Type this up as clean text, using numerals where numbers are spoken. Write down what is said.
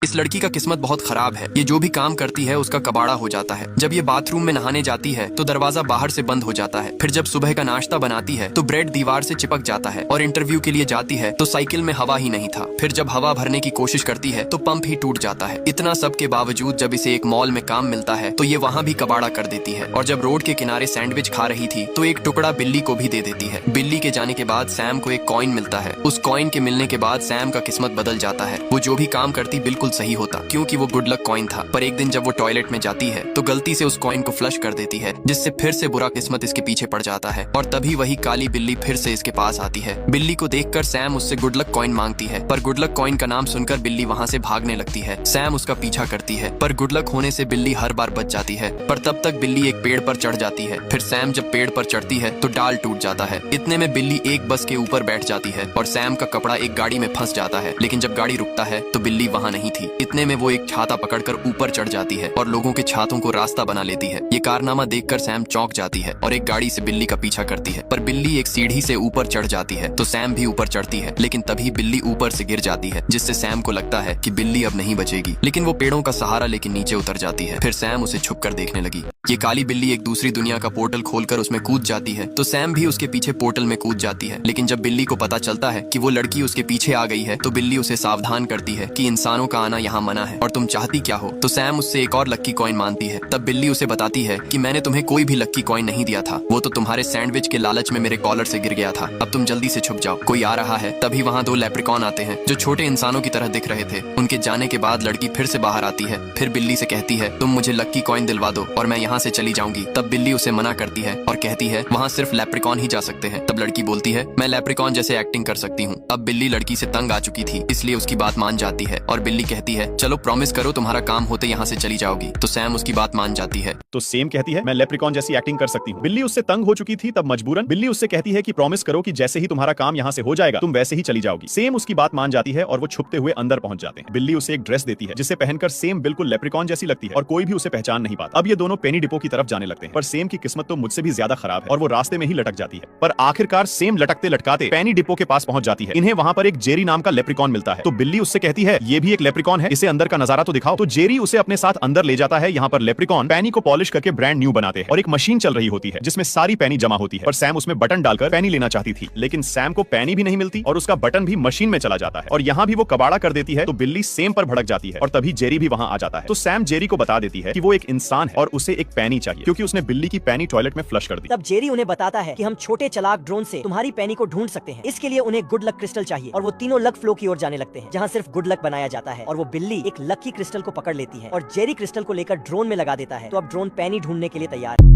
इस लड़की का किस्मत बहुत खराब है। ये जो भी काम करती है उसका कबाड़ा हो जाता है। जब ये बाथरूम में नहाने जाती है तो दरवाजा बाहर से बंद हो जाता है। फिर जब सुबह का नाश्ता बनाती है तो ब्रेड दीवार से चिपक जाता है। और इंटरव्यू के लिए जाती है तो साइकिल में हवा ही नहीं था। फिर जब हवा भरने की कोशिश करती है तो पंप ही टूट जाता है। इतना सब के बावजूद जब इसे एक मॉल में काम मिलता है तो ये वहाँ भी कबाड़ा कर देती है। और जब रोड के किनारे सैंडविच खा रही थी तो एक टुकड़ा बिल्ली को भी दे देती है। बिल्ली के जाने के बाद सैम को एक कॉइन मिलता है। उस कॉइन के मिलने के बाद सैम का किस्मत बदल जाता है। वो जो भी काम करती बिल्कुल सही होता, क्योंकि वो गुड लक कॉइन था। पर एक दिन जब वो टॉयलेट में जाती है तो गलती से उस कॉइन को फ्लश कर देती है, जिससे फिर से बुरा किस्मत इसके पीछे पड़ जाता है। और तभी वही काली बिल्ली फिर से इसके पास आती है। बिल्ली को देखकर सैम उससे गुड लक कॉइन मांगती है, पर गुड लक कॉइन का नाम सुनकर बिल्ली वहाँ से भागने लगती है। सैम उसका पीछा करती है, पर गुड लक होने से बिल्ली हर बार बच जाती है। पर तब तक बिल्ली एक पेड़ पर चढ़ जाती है। फिर सैम जब पेड़ पर चढ़ती है तो डाल टूट जाता है। इतने में बिल्ली एक बस के ऊपर बैठ जाती है और सैम का कपड़ा एक गाड़ी में फंस जाता है। लेकिन जब गाड़ी रुकता है तो बिल्ली वहाँ नहीं थी। इतने में वो एक छाता पकड़कर ऊपर चढ़ जाती है और लोगों के छातों को रास्ता बना लेती है। ये कारनामा देखकर सैम चौंक जाती है और एक गाड़ी से बिल्ली का पीछा करती है। पर बिल्ली एक सीढ़ी से ऊपर चढ़ जाती है तो सैम भी ऊपर चढ़ती है। लेकिन तभी बिल्ली ऊपर से गिर जाती है, जिससे सैम को लगता है कि बिल्ली अब नहीं बचेगी। लेकिन वो पेड़ों का सहारा लेके नीचे उतर जाती है। फिर सैम उसे छुप कर देखने लगी। ये काली बिल्ली एक दूसरी दुनिया का पोर्टल खोलकर उसमें कूद जाती है तो सैम भी उसके पीछे पोर्टल में कूद जाती है। लेकिन जब बिल्ली को पता चलता है कि वो लड़की उसके पीछे आ गई है तो बिल्ली उसे सावधान करती है कि इंसानों का आना यहाँ मना है और तुम चाहती क्या हो। तो सैम उससे एक और लक्की कॉइन मांगती है। तब बिल्ली उसे बताती है कि मैंने तुम्हें कोई भी लक्की कॉइन नहीं दिया था, वो तो तुम्हारे सैंडविच के लालच में मेरे कॉलर से गिर गया था। अब तुम जल्दी से छुप जाओ, कोई आ रहा है। तभी वहाँ दो लेप्रिकॉन आते हैं जो छोटे इंसानों की तरह दिख रहे थे। उनके जाने के बाद लड़की फिर से बाहर आती है। फिर बिल्ली से कहती है तुम मुझे लक्की कॉइन दिलवा दो और मैं यहाँ से चली जाऊंगी। तब बिल्ली उसे मना करती है और कहती है वहाँ सिर्फ लेप्रिकॉन ही जा सकते हैं। तब लड़की बोलती है मैं लेप्रिकॉन जैसे एक्टिंग कर सकती हूँ। अब बिल्ली लड़की से तंग आ चुकी थी, इसलिए उसकी बात मान जाती है और बिल्ली कहती है चलो प्रॉमिस करो तुम्हारा काम होते यहाँ से चली जाओगी। तो सैम उसकी बात मान जाती है। तो सैम कहती है मैं लेप्रिकॉन जैसी एक्टिंग कर सकती हूँ। बिल्ली उससे तंग हो चुकी थी, तब मजबूरन बिल्ली उससे कहती है कि प्रॉमिस करो कि जैसे ही तुम्हारा काम यहाँ से हो जाएगा तुम वैसे ही चली जाओगी। सैम उसकी बात मान जाती है और वो छुपते हुए अंदर पहुंच जाते हैं। बिल्ली उसे एक ड्रेस देती है जिसे पहनकर सैम बिल्कुल लेप्रिकॉन जैसी लगती है और कोई भी उसे पहचान नहीं पाता। अब ये दोनों पेनी डिपो की तरफ जाने लगते हैं, पर सैम की किस्मत तो मुझसे भी ज्यादा खराब है और वो रास्ते में ही लटक जाती है। पर आखिरकार सैम लटकते लटकाते पेनी डिपो के पास पहुंच जाती है। इन्हें वहाँ पर एक जेरी नाम का लेप्रिकॉन मिलता है। तो बिल्ली उससे कहती है ये भी एक लेप्रिकॉन है, इसे अंदर का नजारा तो दिखाओ। तो जेरी उसे अपने साथ अंदर ले जाता है। यहाँ पर लेप्रिकॉन पेनी को पॉलिश करके ब्रांड न्यू बनाते हैं और एक मशीन चल रही होती है जिसमें सारी पेनी जमा होती है। पर सैम उसमें बटन डालकर पेनी लेना चाहती थी, लेकिन सैम को पेनी भी नहीं मिलती और उसका बटन भी मशीन में चला जाता है और यहाँ भी वो कबाड़ा कर देती है। तो बिल्ली सैम पर भड़क जाती है और तभी जेरी भी वहाँ आ जाता है। तो सैम जेरी को बता देती है कि वो एक इंसान है और उसे एक पेनी चाहिए, क्योंकि उसने बिल्ली की पेनी टॉयलेट में फ्लश कर दी। तब जेरी उन्हें बताता है कि हम छोटे चलाक ड्रोन से तुम्हारी पेनी को ढूंढ सकते हैं। इसके लिए उन्हें गुड लक क्रिस्टल चाहिए और वो तीनों लक फ्लो की ओर जाने लगते हैं, जहाँ सिर्फ गुड लक बनाया जाता है। और वो बिल्ली एक लकी क्रिस्टल को पकड़ लेती है और जेरी क्रिस्टल को लेकर ड्रोन में लगा देता है। तो अब ड्रोन पेनी ढूंढने के लिए तैयार है।